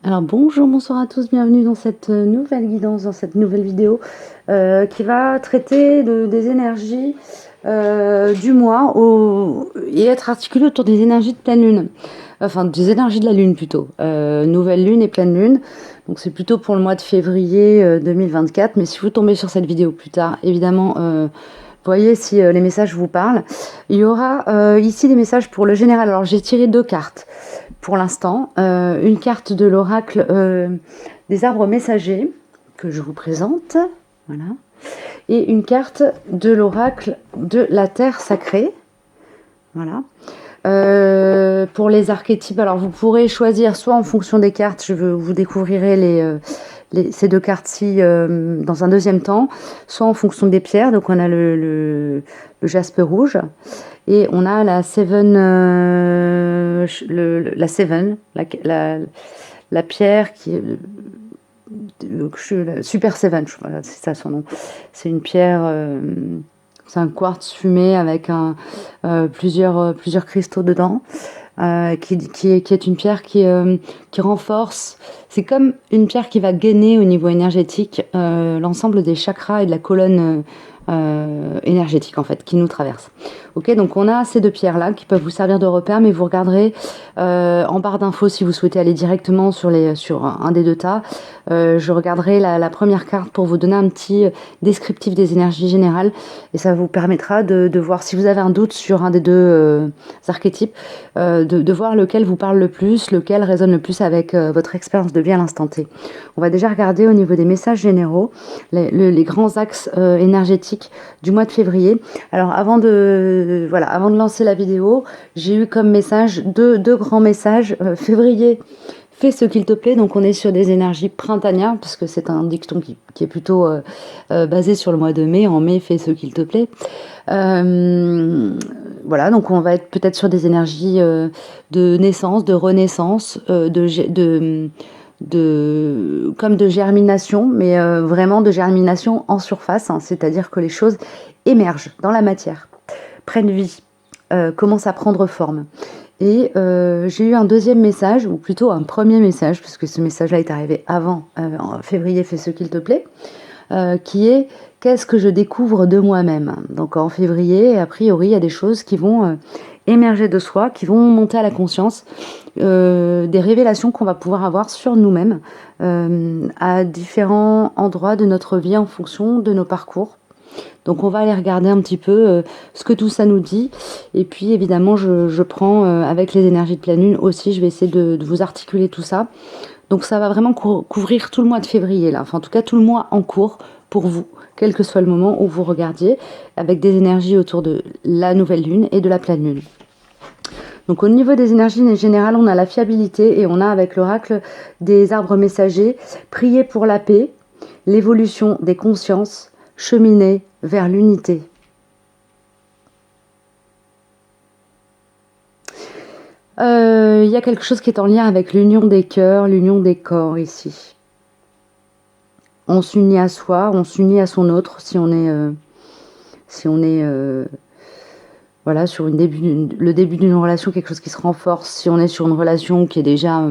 Alors bonjour, bonsoir à tous, bienvenue dans cette nouvelle guidance, dans cette nouvelle vidéo qui va traiter des énergies du mois et être articulée autour des énergies de pleine lune, enfin des énergies de la lune plutôt, nouvelle lune et pleine lune. Donc c'est plutôt pour le mois de février 2024, mais si vous tombez sur cette vidéo plus tard, évidemment, voyez si les messages vous parlent. Il y aura ici des messages pour le général. Alors j'ai tiré deux cartes pour l'instant, une carte de l'oracle des arbres messagers que je vous présente, voilà, et une carte de l'oracle de la terre sacrée, voilà. Pour les archétypes, alors vous pourrez choisir soit en fonction des cartes, vous découvrirez ces deux cartes-ci dans un deuxième temps, soit en fonction des pierres. Donc on a le jaspe rouge et on a la Seven, la pierre qui est Super Seven, voilà, c'est ça son nom. C'est une pierre, c'est un quartz fumé avec plusieurs cristaux dedans. Qui est une pierre qui renforce. C'est comme une pierre qui va gainer au niveau énergétique l'ensemble des chakras et de la colonne énergétique en fait qui nous traverse. Ok, donc on a ces deux pierres là qui peuvent vous servir de repère, mais vous regarderez en barre d'infos si vous souhaitez aller directement sur un des deux tas. Je regarderai la première carte pour vous donner un petit descriptif des énergies générales et ça vous permettra de voir si vous avez un doute sur un des deux archétypes, de voir lequel vous parle le plus, lequel résonne le plus avec votre expérience de vie à l'instant T. On va déjà regarder au niveau des messages généraux les grands axes énergétiques du mois de février. Alors avant de lancer la vidéo, j'ai eu comme message deux grands messages. Février, fais ce qu'il te plaît. Donc on est sur des énergies printanières parce que c'est un dicton qui est plutôt basé sur le mois de mai. En mai, fais ce qu'il te plaît. Voilà, donc on va être peut-être sur des énergies de naissance, de renaissance, comme de germination, mais vraiment de germination en surface, hein, c'est-à-dire que les choses émergent dans la matière, prennent vie, commencent à prendre forme. Et j'ai eu un deuxième message, ou plutôt un premier message, puisque ce message-là est arrivé avant, en février, fais ce qu'il te plaît, qui est qu'est-ce que je découvre de moi-même. Donc en février, a priori, il y a des choses qui vont émerger de soi, qui vont monter à la conscience, des révélations qu'on va pouvoir avoir sur nous-mêmes à différents endroits de notre vie en fonction de nos parcours. Donc on va aller regarder un petit peu ce que tout ça nous dit. Et puis évidemment, je prends avec les énergies de pleine lune aussi, je vais essayer de vous articuler tout ça. Donc ça va vraiment couvrir tout le mois de février, là. Enfin, en tout cas, tout le mois en cours pour vous, quel que soit le moment où vous regardiez, avec des énergies autour de la nouvelle lune et de la pleine lune. Donc au niveau des énergies générales, on a la fiabilité et on a avec l'oracle des arbres messagers, prier pour la paix, l'évolution des consciences, cheminer vers l'unité. Il y a quelque chose qui est en lien avec l'union des cœurs, l'union des corps ici. On s'unit à soi, on s'unit à son autre si on est voilà, sur le début d'une relation, quelque chose qui se renforce. Si on est sur une relation qui est déjà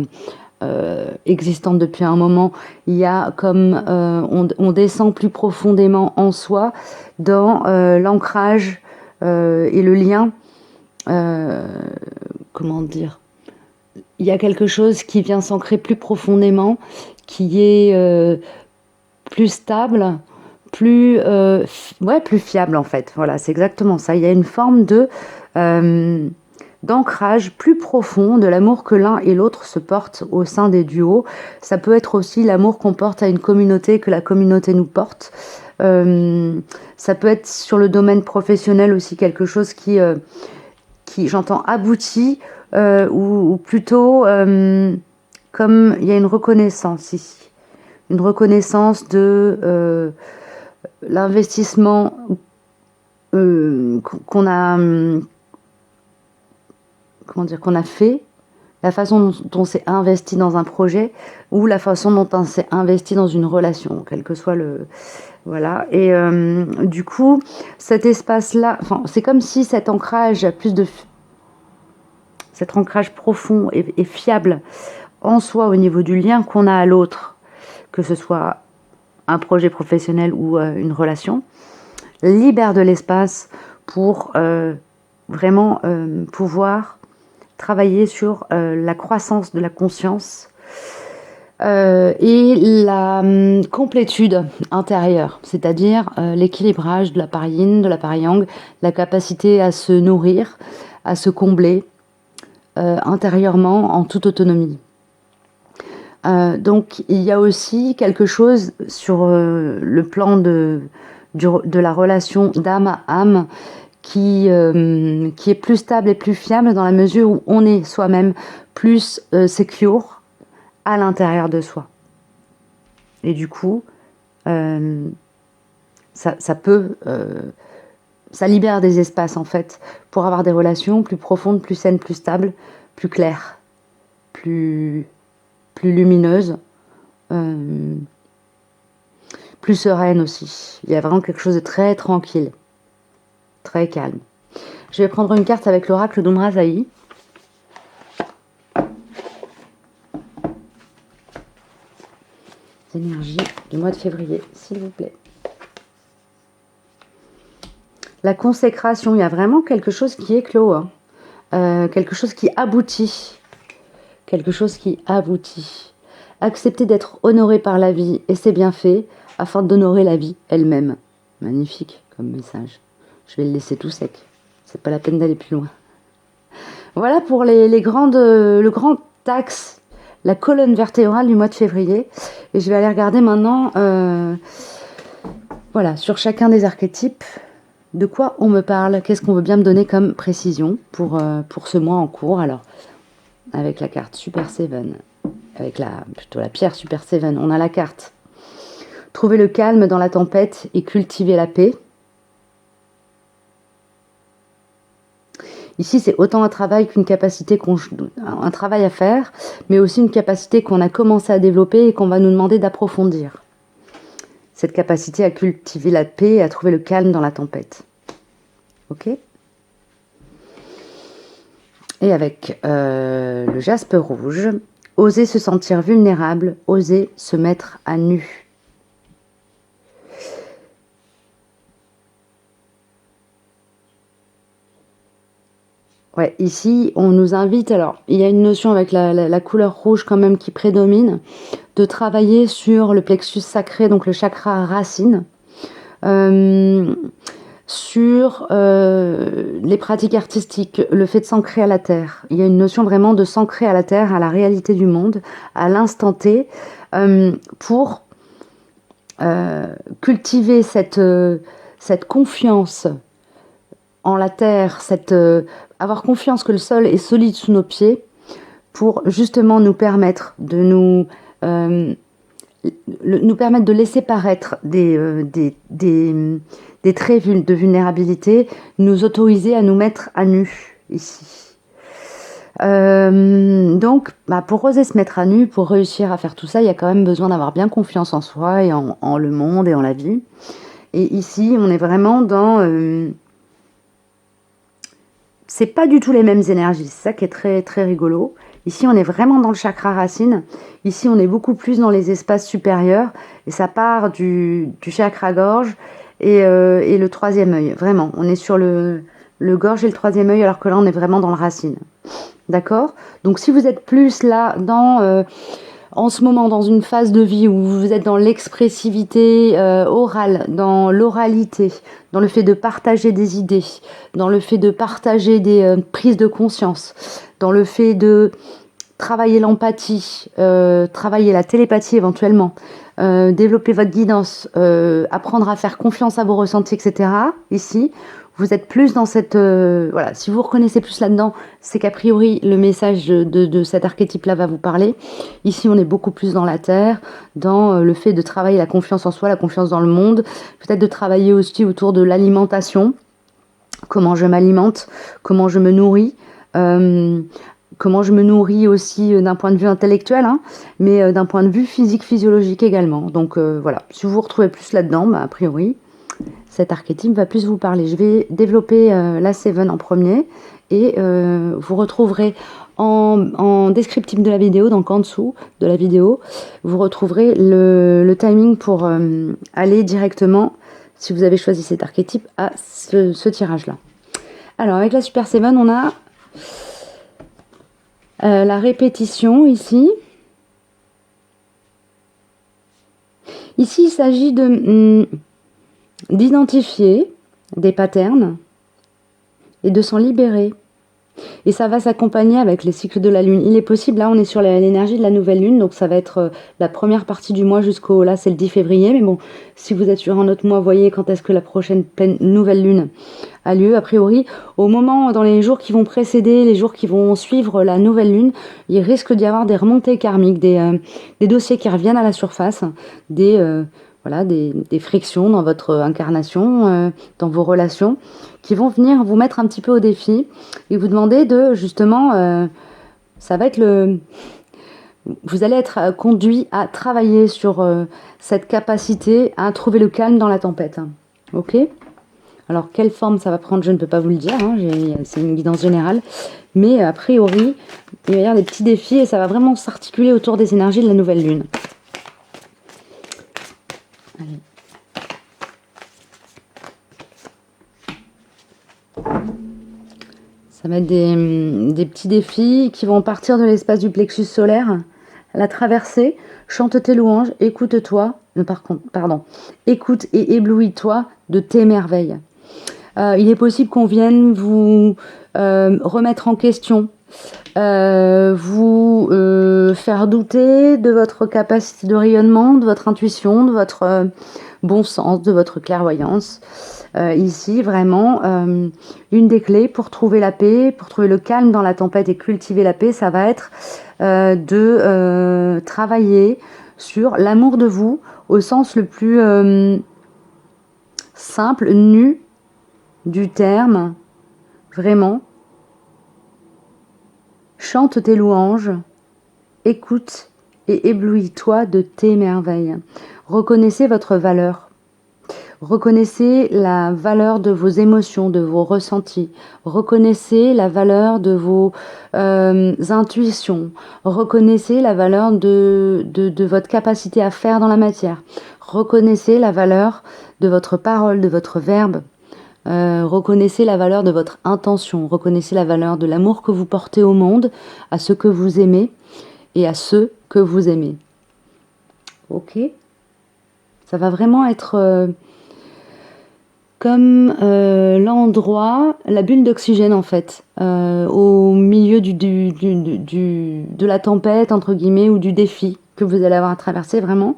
existante depuis un moment, il y a comme on descend plus profondément en soi dans l'ancrage et le lien. Comment dire? Il y a quelque chose qui vient s'ancrer plus profondément, qui est plus stable, plus fiable en fait. Voilà, c'est exactement ça. Il y a une forme d'ancrage plus profond de l'amour que l'un et l'autre se portent au sein des duos. Ça peut être aussi l'amour qu'on porte à une communauté, que la communauté nous porte. Ça peut être sur le domaine professionnel aussi quelque chose qui j'entends abouti, ou plutôt comme il y a une reconnaissance ici. Une reconnaissance de l'investissement qu'on a, qu'on a fait, la façon dont on s'est investi dans un projet ou la façon dont on s'est investi dans une relation, quel que soit le... Voilà, et du coup, cet espace-là, c'est comme si cet ancrage profond et fiable en soi au niveau du lien qu'on a à l'autre, que ce soit un projet professionnel ou une relation, libère de l'espace pour vraiment pouvoir travailler sur la croissance de la conscience et la complétude intérieure, c'est-à-dire l'équilibrage de l'appareil yin, de l'appareil yang, la capacité à se nourrir, à se combler intérieurement en toute autonomie. Donc il y a aussi quelque chose sur le plan de la relation d'âme à âme qui est plus stable et plus fiable dans la mesure où on est soi-même plus secure à l'intérieur de soi. Et du coup, ça libère des espaces en fait pour avoir des relations plus profondes, plus saines, plus stables, plus claires, plus lumineuses, plus sereines aussi. Il y a vraiment quelque chose de très tranquille, très calme. Je vais prendre une carte avec l'oracle d'Umrazaï. Énergie du mois de février, s'il vous plaît. La consécration, il y a vraiment quelque chose qui éclot, hein. Quelque chose qui aboutit. Quelque chose qui aboutit. Accepter d'être honoré par la vie et ses bienfaits afin d'honorer la vie elle-même. Magnifique comme message. Je vais le laisser tout sec. C'est pas la peine d'aller plus loin. Voilà pour le grand axe, la colonne vertébrale du mois de février. Et je vais aller regarder maintenant, voilà, sur chacun des archétypes, de quoi on me parle, qu'est-ce qu'on veut bien me donner comme précision pour ce mois en cours. Alors, avec la carte Super Seven, avec plutôt la pierre Super Seven, on a la carte trouver le calme dans la tempête et cultiver la paix. Ici, c'est autant un travail qu'une capacité, un travail à faire, mais aussi une capacité qu'on a commencé à développer et qu'on va nous demander d'approfondir. Cette capacité à cultiver la paix et à trouver le calme dans la tempête. Ok ? Et avec le jaspe rouge, oser se sentir vulnérable, oser se mettre à nu. Ouais, ici, on nous invite, alors, il y a une notion avec la couleur rouge quand même qui prédomine, de travailler sur le plexus sacré, donc le chakra racine, sur les pratiques artistiques, le fait de s'ancrer à la terre. Il y a une notion vraiment de s'ancrer à la terre, à la réalité du monde, à l'instant T, pour cultiver cette confiance en la terre, avoir confiance que le sol est solide sous nos pieds pour justement nous permettre de nous permettre de laisser paraître des traits de vulnérabilité, nous autoriser à nous mettre à nu ici. Donc, pour oser se mettre à nu, pour réussir à faire tout ça, il y a quand même besoin d'avoir bien confiance en soi et en le monde et en la vie. Et ici, on est vraiment dans... c'est pas du tout les mêmes énergies, c'est ça qui est très, très rigolo. Ici, on est vraiment dans le chakra racine. Ici, on est beaucoup plus dans les espaces supérieurs. Et ça part du chakra gorge et le troisième œil. Vraiment, on est sur le gorge et le troisième œil, alors que là, on est vraiment dans le racine. D'accord ? Donc, si vous êtes plus là, en ce moment, dans une phase de vie où vous êtes dans l'expressivité orale, dans l'oralité, dans le fait de partager des idées, dans le fait de partager des prises de conscience, dans le fait de travailler l'empathie, travailler la télépathie éventuellement, développer votre guidance, apprendre à faire confiance à vos ressentis, etc. Ici, vous êtes plus dans cette... voilà, si vous vous reconnaissez plus là-dedans, c'est qu'a priori, le message de cet archétype-là va vous parler. Ici, on est beaucoup plus dans la terre, dans le fait de travailler la confiance en soi, la confiance dans le monde, peut-être de travailler aussi autour de l'alimentation, comment je m'alimente, comment je me nourris, comment je me nourris aussi d'un point de vue intellectuel, hein, mais d'un point de vue physique, physiologique également. Donc voilà, si vous vous retrouvez plus là-dedans, a priori, cet archétype va plus vous parler. Je vais développer la Seven en premier et vous retrouverez En descriptif de la vidéo, donc en dessous de la vidéo, vous retrouverez le timing pour aller directement, si vous avez choisi cet archétype, à ce tirage-là. Alors avec la Super 7, on a la répétition ici. Ici, il s'agit d'identifier des patterns et de s'en libérer. Et ça va s'accompagner avec les cycles de la lune. Il est possible, là on est sur l'énergie de la nouvelle lune, donc ça va être la première partie du mois jusqu'au, là c'est le 10 février, mais bon, si vous êtes sur un autre mois, voyez quand est-ce que la prochaine nouvelle lune a lieu. A priori, au moment, dans les jours qui vont précéder, les jours qui vont suivre la nouvelle lune, il risque d'y avoir des remontées karmiques, des dossiers qui reviennent à la surface, voilà, des frictions dans votre incarnation, dans vos relations, qui vont venir vous mettre un petit peu au défi et vous demander de, justement, ça va être vous allez être conduit à travailler sur cette capacité à trouver le calme dans la tempête. Ok ? Alors, quelle forme ça va prendre, je ne peux pas vous le dire, hein, c'est une guidance générale, mais a priori, il va y avoir des petits défis et ça va vraiment s'articuler autour des énergies de la nouvelle lune. Allez. Ça va être des petits défis qui vont partir de l'espace du plexus solaire, la traverser, chante tes louanges, écoute-toi, écoute et éblouis-toi de tes merveilles. Il est possible qu'on vienne vous remettre en question, vous faire douter de votre capacité de rayonnement, de votre intuition, de votre bon sens, de votre clairvoyance. Ici, vraiment, une des clés pour trouver la paix, pour trouver le calme dans la tempête et cultiver la paix, ça va être de travailler sur l'amour de vous au sens le plus simple, nu du terme, vraiment. Chante tes louanges, écoute et éblouis-toi de tes merveilles. Reconnaissez votre valeur. Reconnaissez la valeur de vos émotions, de vos ressentis. Reconnaissez la valeur de vos intuitions. Reconnaissez la valeur de votre capacité à faire dans la matière. Reconnaissez la valeur de votre parole, de votre verbe. Reconnaissez la valeur de votre intention. Reconnaissez la valeur de l'amour que vous portez au monde, à ceux que vous aimez et à ceux que vous aimez. Ok ? Ça va vraiment être comme l'endroit, la bulle d'oxygène en fait, au milieu de la tempête, entre guillemets, ou du défi que vous allez avoir à traverser, vraiment.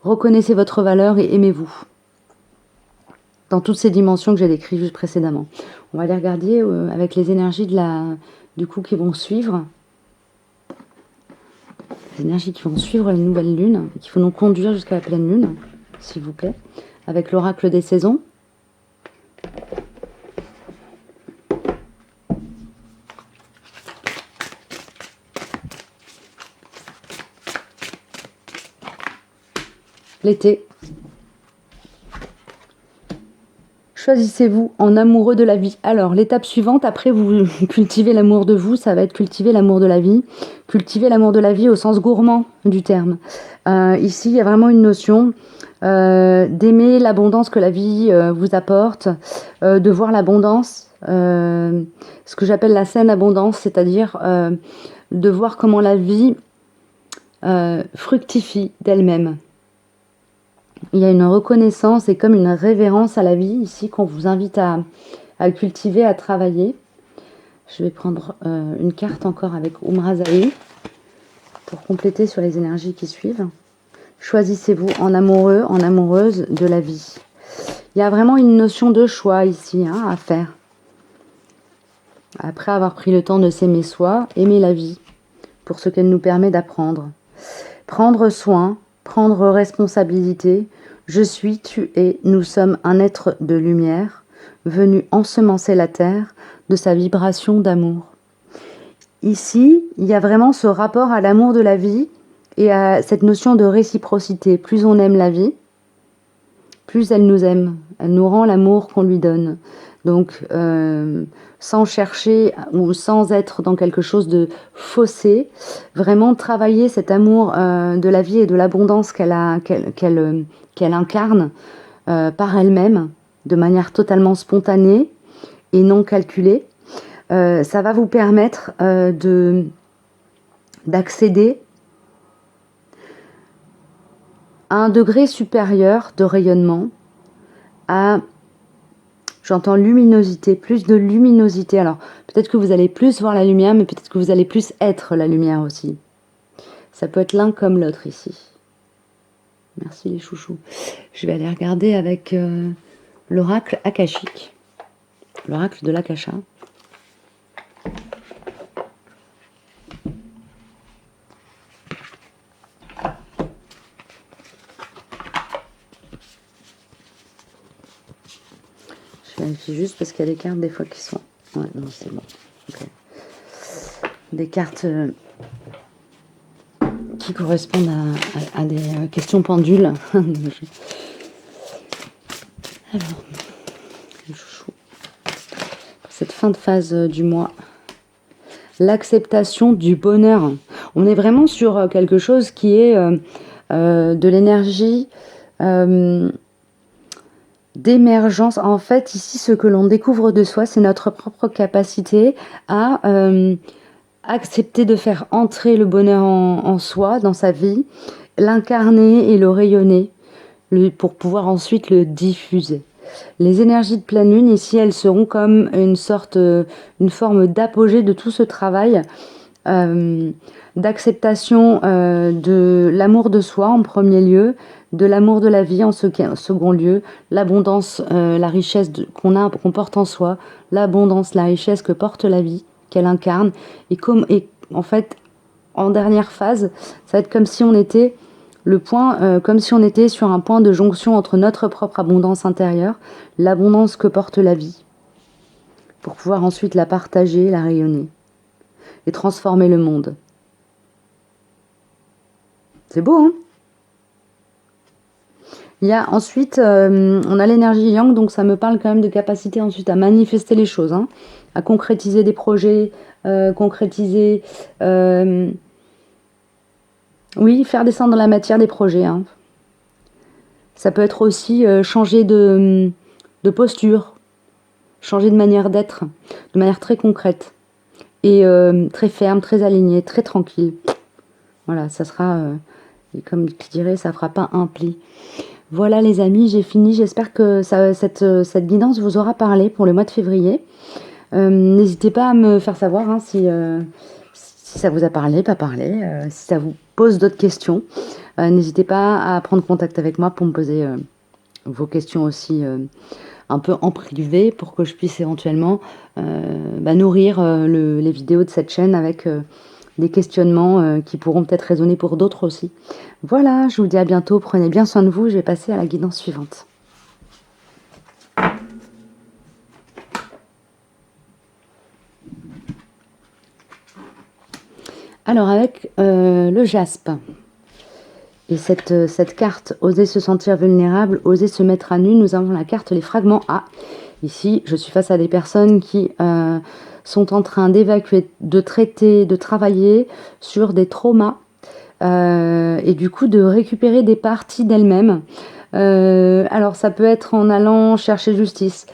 Reconnaissez votre valeur et aimez-vous. Dans toutes ces dimensions que j'ai décrites juste précédemment. On va aller regarder avec les énergies du coup qui vont suivre. Les énergies qui vont suivre les nouvelles lunes, qui vont nous conduire jusqu'à la pleine lune, s'il vous plaît, avec l'oracle des saisons. L'été. Choisissez-vous en amoureux de la vie. Alors, l'étape suivante, après vous cultivez l'amour de vous, ça va être cultiver l'amour de la vie. Cultiver l'amour de la vie au sens gourmand du terme. Ici, il y a vraiment une notion d'aimer l'abondance que la vie vous apporte, de voir l'abondance, ce que j'appelle la saine abondance, c'est-à-dire de voir comment la vie fructifie d'elle-même. Il y a une reconnaissance et comme une révérence à la vie ici qu'on vous invite à cultiver, à travailler. Je vais prendre une carte encore avec Umrazaï pour compléter sur les énergies qui suivent. Choisissez-vous en amoureux, en amoureuse de la vie. Il y a vraiment une notion de choix ici à faire. Après avoir pris le temps de s'aimer soi, aimer la vie pour ce qu'elle nous permet d'apprendre. Prendre soin, prendre responsabilité. Je suis, tu es, nous sommes un être de lumière, venu ensemencer la terre de sa vibration d'amour. Ici, il y a vraiment ce rapport à l'amour de la vie et à cette notion de réciprocité. Plus on aime la vie, plus elle nous aime. Elle nous rend l'amour qu'on lui donne. Donc, sans chercher ou sans être dans quelque chose de faussé, vraiment travailler cet amour de la vie et de l'abondance qu'elle incarne par elle-même, de manière totalement spontanée et non calculée. Ça va vous permettre d'accéder à un degré supérieur de rayonnement, à, j'entends luminosité, plus de luminosité. Alors, peut-être que vous allez plus voir la lumière, mais peut-être que vous allez plus être la lumière aussi. Ça peut être l'un comme l'autre ici. Merci les chouchous. Je vais aller regarder avec l'oracle akashique, l'oracle de l'Akasha. Je vérifie juste parce qu'il y a des cartes des fois qui sont... Ouais, non, c'est bon. Okay. Des cartes qui correspondent à des questions pendules. Alors, les chouchous. Pour cette fin de phase du mois, l'acceptation du bonheur. On est vraiment sur quelque chose qui est de l'énergie d'émergence. En fait, ici, ce que l'on découvre de soi, c'est notre propre capacité à accepter de faire entrer le bonheur en soi, dans sa vie, l'incarner et le rayonner, pour pouvoir ensuite le diffuser. Les énergies de pleine lune, ici, elles seront comme une forme d'apogée de tout ce travail, d'acceptation de l'amour de soi en premier lieu, de l'amour de la vie en second lieu, l'abondance, la richesse qu'on porte en soi, l'abondance, la richesse que porte la vie, qu'elle incarne, et en fait, en dernière phase, ça va être comme si on était comme si on était sur un point de jonction entre notre propre abondance intérieure, l'abondance que porte la vie, pour pouvoir ensuite la partager, la rayonner et transformer le monde. C'est beau, hein? Il y a ensuite, on a l'énergie yang, donc ça me parle quand même de capacité ensuite à manifester les choses, hein, à concrétiser des projets, concrétiser... oui, faire descendre dans la matière des projets. Hein. Ça peut être aussi changer de posture, changer de manière d'être, de manière très concrète et très ferme, très alignée, très tranquille. Voilà, ça sera, comme je dirais, ça fera pas un pli. Voilà les amis, j'ai fini. J'espère que cette guidance vous aura parlé pour le mois de février. N'hésitez pas à me faire savoir hein, si ça vous a parlé, pas parlé, si ça vous pose d'autres questions. N'hésitez pas à prendre contact avec moi pour me poser vos questions aussi un peu en privé pour que je puisse éventuellement nourrir les vidéos de cette chaîne avec des questionnements qui pourront peut-être résonner pour d'autres aussi. Voilà, je vous dis à bientôt, prenez bien soin de vous, je vais passer à la guidance suivante. Alors avec le jaspe et cette carte, oser se sentir vulnérable, oser se mettre à nu, nous avons la carte les fragments A. Ici, je suis face à des personnes qui sont en train d'évacuer, de traiter, de travailler sur des traumas et du coup de récupérer des parties d'elles-mêmes. Alors ça peut être en allant chercher justice.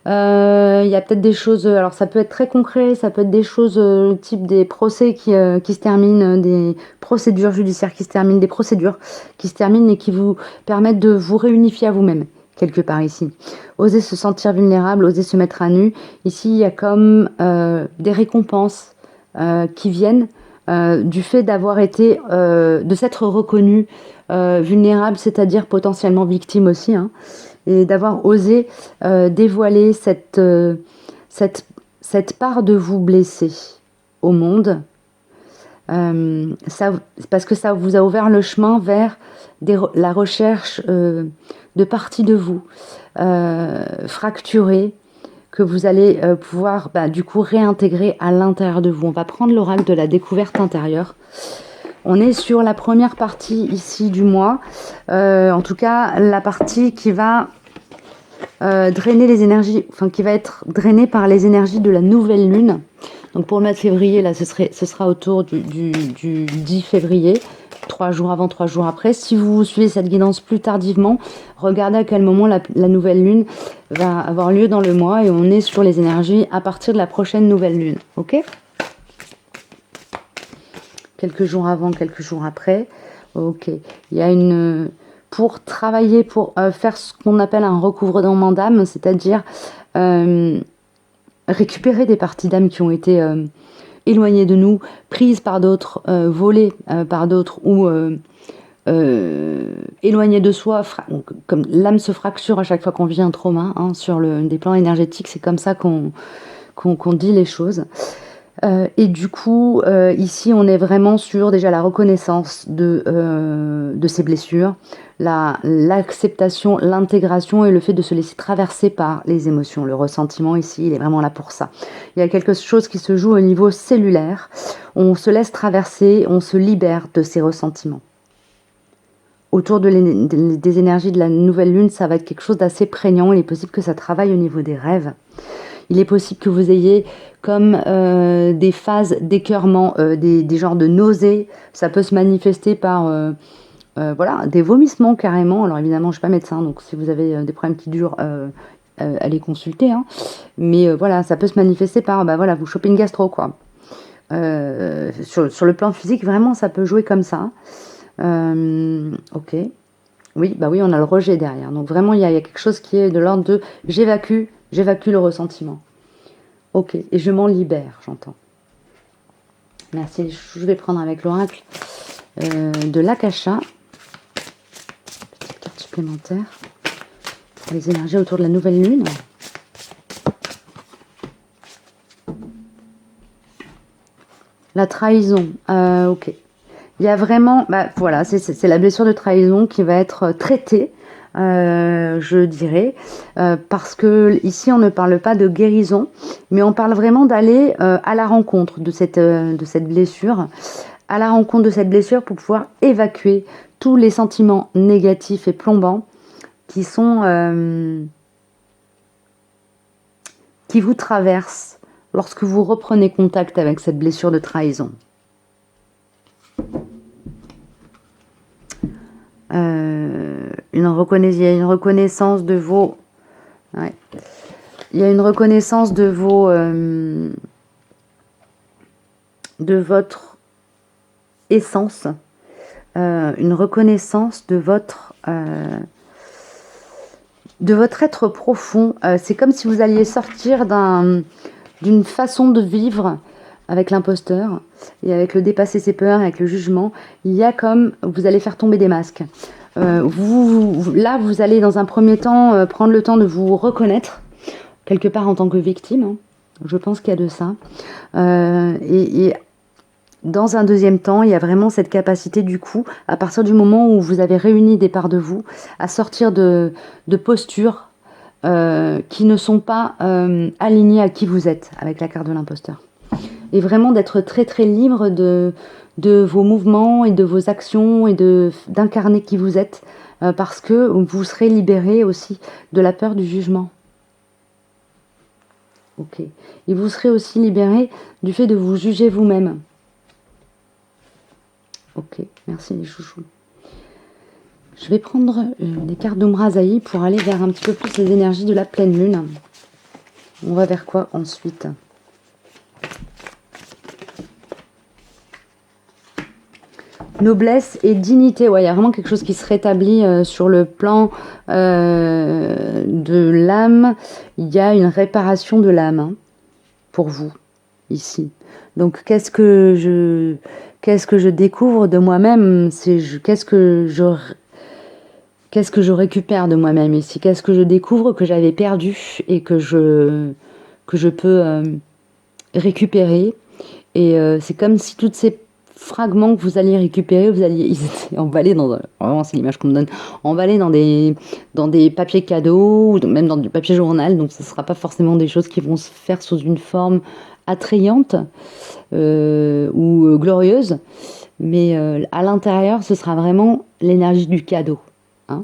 Il y a peut-être des choses, alors ça peut être très concret, ça peut être des choses type des procès qui se terminent, des procédures judiciaires qui se terminent, des procédures qui se terminent et qui vous permettent de vous réunifier à vous-même, quelque part ici. Oser se sentir vulnérable, oser se mettre à nu. Ici, il y a comme des récompenses qui viennent du fait d'avoir été, de s'être reconnu vulnérable, c'est-à-dire potentiellement victime aussi, hein, et d'avoir osé dévoiler cette part de vous blessée au monde, parce que ça vous a ouvert le chemin vers la recherche de parties de vous fracturées, que vous allez pouvoir du coup réintégrer à l'intérieur de vous. On va prendre l'oracle de la découverte intérieure. On est sur la première partie ici du mois, en tout cas la partie qui va drainer les énergies, enfin qui va être drainé par les énergies de la nouvelle lune. Donc pour le mois de février, là, ce sera autour du 10 février, 3 jours avant, 3 jours après. Si vous suivez cette guidance plus tardivement, regardez à quel moment la nouvelle lune va avoir lieu dans le mois, et on est sur les énergies à partir de la prochaine nouvelle lune. Ok ? Quelques jours avant, quelques jours après. Ok. Il y a une... Pour travailler, pour faire ce qu'on appelle un recouvrement d'âme, c'est-à-dire récupérer des parties d'âme qui ont été éloignées de nous, prises par d'autres, volées par d'autres, ou éloignées de soi. Comme l'âme se fracture à chaque fois qu'on vit un trauma, hein, sur des plans énergétiques, c'est comme ça qu'on dit les choses. Et du coup, ici, on est vraiment sur déjà la reconnaissance de ces blessures, l'acceptation, l'intégration et le fait de se laisser traverser par les émotions. Le ressentiment, ici, il est vraiment là pour ça. Il y a quelque chose qui se joue au niveau cellulaire. On se laisse traverser, on se libère de ces ressentiments. Autour des énergies de la nouvelle lune, ça va être quelque chose d'assez prégnant. Il est possible que ça travaille au niveau des rêves. Il est possible que vous ayez comme des phases d'écœurement, des genres de nausées. Ça peut se manifester par voilà, des vomissements carrément. Alors évidemment, je ne suis pas médecin, donc si vous avez des problèmes qui durent, allez consulter. Hein. Mais voilà, ça peut se manifester par, voilà, vous chopez une gastro, quoi. Sur le plan physique, vraiment, ça peut jouer comme ça. Ok. Oui, oui, on a le rejet derrière. Donc vraiment, il y a quelque chose qui est de l'ordre de j'évacue le ressentiment. Ok, et je m'en libère, j'entends. Merci, je vais prendre avec l'oracle de l'Akasha. Petite carte supplémentaire. Pour les énergies autour de la nouvelle lune. La trahison, ok. Il y a vraiment, voilà, c'est la blessure de trahison qui va être traitée. Je dirais, parce que ici on ne parle pas de guérison, mais on parle vraiment d'aller à la rencontre de cette blessure, à la rencontre de cette blessure pour pouvoir évacuer tous les sentiments négatifs et plombants qui sont qui vous traversent lorsque vous reprenez contact avec cette blessure de trahison. Il y a une reconnaissance de vos... Ouais. Il y a une reconnaissance de vos... de votre essence. Une reconnaissance de votre être profond. C'est comme si vous alliez sortir d'une façon de vivre avec l'imposteur et avec le dépasser ses peurs, avec le jugement. Il y a comme vous allez faire tomber des masques. Là, vous allez dans un premier temps prendre le temps de vous reconnaître quelque part en tant que victime. Hein. Je pense qu'il y a de ça. Et dans un deuxième temps, il y a vraiment cette capacité du coup, à partir du moment où vous avez réuni des parts de vous, à sortir de postures qui ne sont pas alignées à qui vous êtes, avec la carte de l'imposteur. Et vraiment d'être très très libre de vos mouvements et de vos actions et d'incarner qui vous êtes, parce que vous serez libéré aussi de la peur du jugement. Ok. Et vous serez aussi libéré du fait de vous juger vous-même. Ok, merci les chouchous. Je vais prendre des cartes d'Umrazaï pour aller vers un petit peu plus les énergies de la pleine lune. On va vers quoi ensuite ? Noblesse et dignité, ouais, il y a vraiment quelque chose qui se rétablit sur le plan de l'âme. Il y a une réparation de l'âme hein, pour vous, ici. Donc, qu'est-ce que je découvre de moi-même? Qu'est-ce que je récupère de moi-même ici? Qu'est-ce que je découvre que j'avais perdu et que je peux récupérer? Et c'est comme si toutes ces fragments que vous alliez récupérer, ils étaient emballés vraiment c'est l'image qu'on me donne, emballés dans des papiers cadeaux, ou même dans du papier journal, donc ce ne sera pas forcément des choses qui vont se faire sous une forme attrayante ou glorieuse, mais à l'intérieur, ce sera vraiment l'énergie du cadeau. Hein.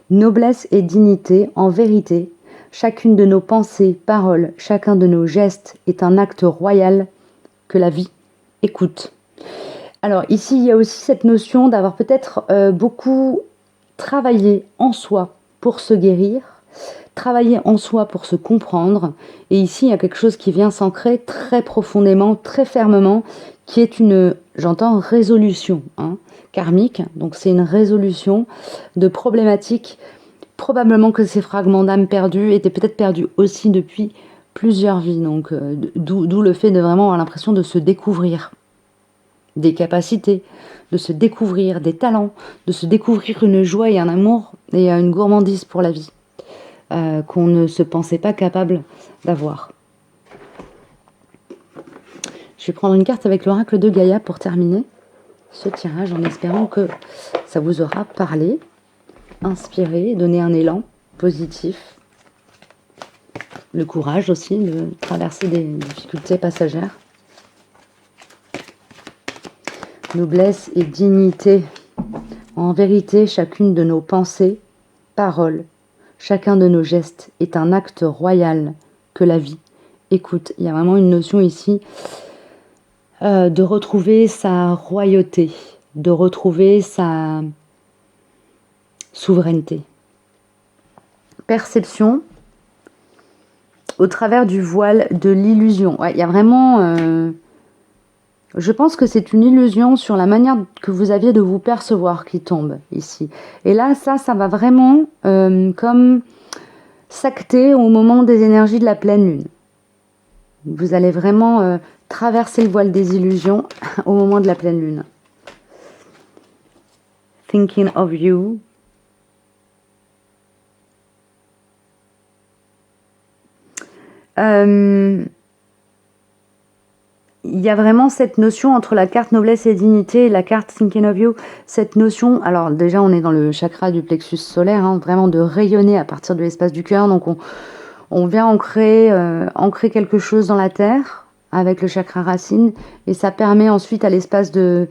Noblesse et dignité, en vérité, Chacune de nos pensées, paroles, chacun de nos gestes est un acte royal que la vie écoute. Alors ici, il y a aussi cette notion d'avoir peut-être beaucoup travaillé en soi pour se guérir, travailler en soi pour se comprendre. Et ici, il y a quelque chose qui vient s'ancrer très profondément, très fermement, qui est une, j'entends, résolution karmique. Donc c'est une résolution de problématiques. Probablement que ces fragments d'âme perdus étaient peut-être perdus aussi depuis plusieurs vies. Donc d'où le fait de vraiment avoir l'impression de se découvrir des capacités, de se découvrir des talents, de se découvrir une joie et un amour et une gourmandise pour la vie qu'on ne se pensait pas capable d'avoir. Je vais prendre une carte avec l'oracle de Gaïa pour terminer ce tirage en espérant que ça vous aura parlé, inspiré, donné un élan positif, le courage aussi de traverser des difficultés passagères. Noblesse et dignité. En vérité, chacune de nos pensées, paroles, chacun de nos gestes est un acte royal que la vie écoute. Il y a vraiment une notion ici de retrouver sa royauté, de retrouver sa souveraineté. Perception au travers du voile de l'illusion. Ouais, il y a vraiment... je pense que c'est une illusion sur la manière que vous aviez de vous percevoir qui tombe ici. Et là, ça va vraiment comme s'acter au moment des énergies de la pleine lune. Vous allez vraiment traverser le voile des illusions au moment de la pleine lune. Thinking of you. Il y a vraiment cette notion entre la carte noblesse et dignité et la carte Thinking of You, cette notion, alors déjà on est dans le chakra du plexus solaire, vraiment de rayonner à partir de l'espace du cœur, donc on vient ancrer quelque chose dans la terre avec le chakra racine et ça permet ensuite à l'espace du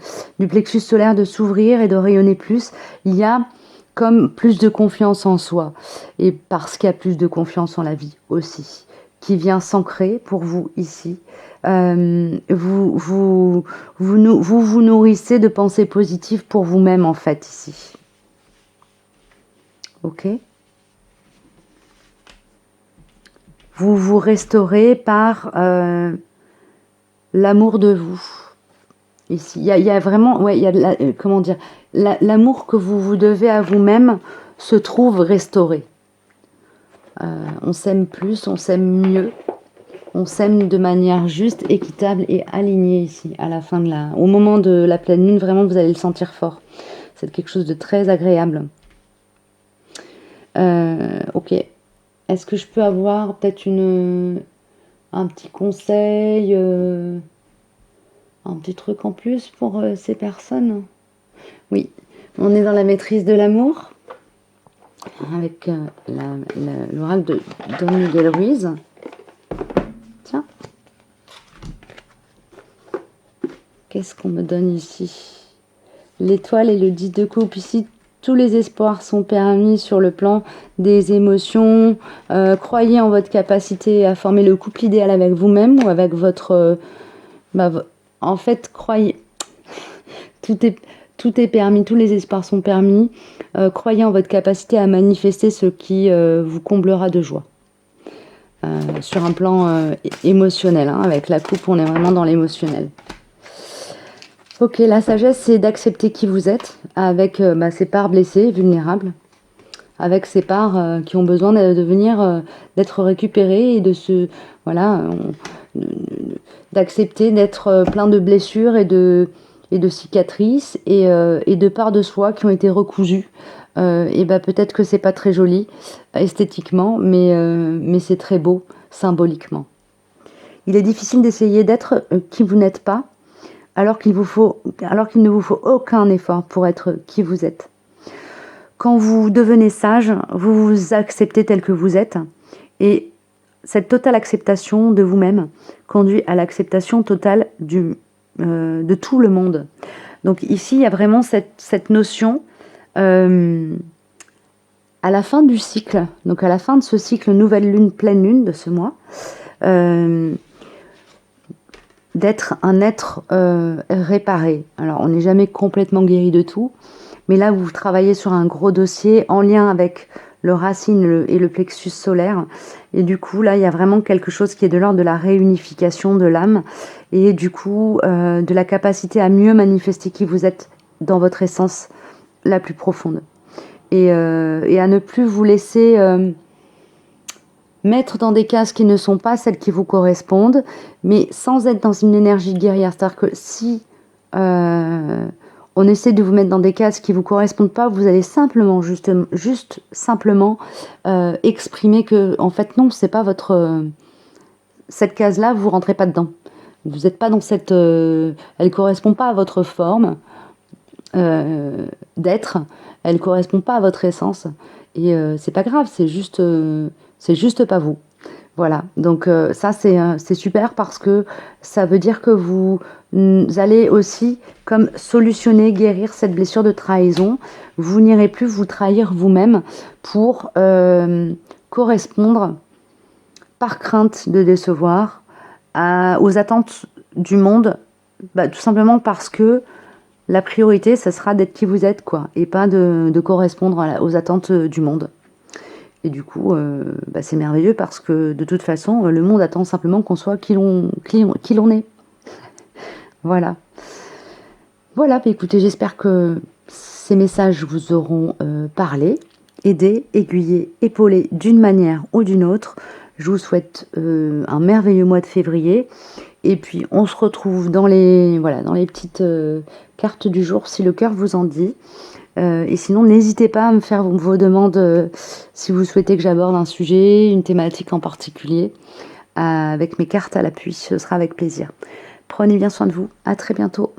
plexus solaire de s'ouvrir et de rayonner plus. Il y a comme plus de confiance en soi et parce qu'il y a plus de confiance en la vie aussi qui vient s'ancrer pour vous ici. Vous nourrissez de pensées positives pour vous-même en fait ici. Ok ? Vous vous restaurez par l'amour de vous. Ici, il y a vraiment, ouais, il y a comment dire, l'amour que vous vous devez à vous-même se trouve restauré. On s'aime plus, on s'aime mieux, on s'aime de manière juste, équitable et alignée ici, à la fin au moment de la pleine lune, vraiment vous allez le sentir fort. C'est quelque chose de très agréable. Ok. Est-ce que je peux avoir peut-être un petit conseil, un petit truc en plus pour ces personnes? Oui, on est dans la maîtrise de l'amour. Avec l'oracle de Don Miguel Ruiz. Tiens. Qu'est-ce qu'on me donne ici? L'étoile et le 10 de coupe. Ici, tous les espoirs sont permis sur le plan des émotions. Croyez en votre capacité à former le couple idéal avec vous-même ou avec votre... en fait, croyez... Tout est permis, tous les espoirs sont permis. Croyez en votre capacité à manifester ce qui vous comblera de joie. Sur un plan émotionnel, avec la coupe, on est vraiment dans l'émotionnel. Ok, la sagesse, c'est d'accepter qui vous êtes, avec ces parts blessées, vulnérables, avec ces parts qui ont besoin d'être récupérées et d'accepter d'être plein de blessures et de cicatrices et de parts de soi qui ont été recousues. Peut-être que c'est pas très joli esthétiquement, mais c'est très beau symboliquement. Il est difficile d'essayer d'être qui vous n'êtes pas, alors qu'il ne vous faut aucun effort pour être qui vous êtes. Quand vous devenez sage, vous vous acceptez tel que vous êtes, et cette totale acceptation de vous-même conduit à l'acceptation totale de tout le monde. Donc ici, il y a vraiment cette notion à la fin du cycle, donc à la fin de ce cycle nouvelle lune, pleine lune de ce mois, d'être un être réparé. Alors, on n'est jamais complètement guéri de tout, mais là, vous travaillez sur un gros dossier en lien avec le racine et le plexus solaire. Et du coup, là, il y a vraiment quelque chose qui est de l'ordre de la réunification de l'âme et du coup, de la capacité à mieux manifester qui vous êtes dans votre essence la plus profonde. Et à ne plus vous laisser mettre dans des cases qui ne sont pas celles qui vous correspondent, mais sans être dans une énergie guerrière. C'est-à-dire que si on essaie de vous mettre dans des cases qui ne vous correspondent pas, vous allez simplement, juste simplement exprimer que, en fait, non, c'est pas votre... cette case-là, vous rentrez pas dedans. Vous n'êtes pas dans cette... elle correspond pas à votre forme d'être, elle correspond pas à votre essence. Et c'est pas grave, c'est juste pas vous. Voilà, donc ça c'est super parce que ça veut dire que vous allez aussi comme solutionner, guérir cette blessure de trahison. Vous n'irez plus vous trahir vous-même pour correspondre par crainte de décevoir aux attentes du monde, tout simplement parce que la priorité, ça sera d'être qui vous êtes, quoi, et pas de correspondre aux attentes du monde. Et du coup, c'est merveilleux parce que de toute façon, le monde attend simplement qu'on soit qui l'on est. Voilà. Voilà, écoutez, j'espère que ces messages vous auront parlé, aidé, aiguillé, épaulé d'une manière ou d'une autre. Je vous souhaite un merveilleux mois de février. Et puis, on se retrouve dans les petites cartes du jour, si le cœur vous en dit. Et sinon, n'hésitez pas à me faire vos demandes si vous souhaitez que j'aborde un sujet, une thématique en particulier, avec mes cartes à l'appui. Ce sera avec plaisir. Prenez bien soin de vous. À très bientôt.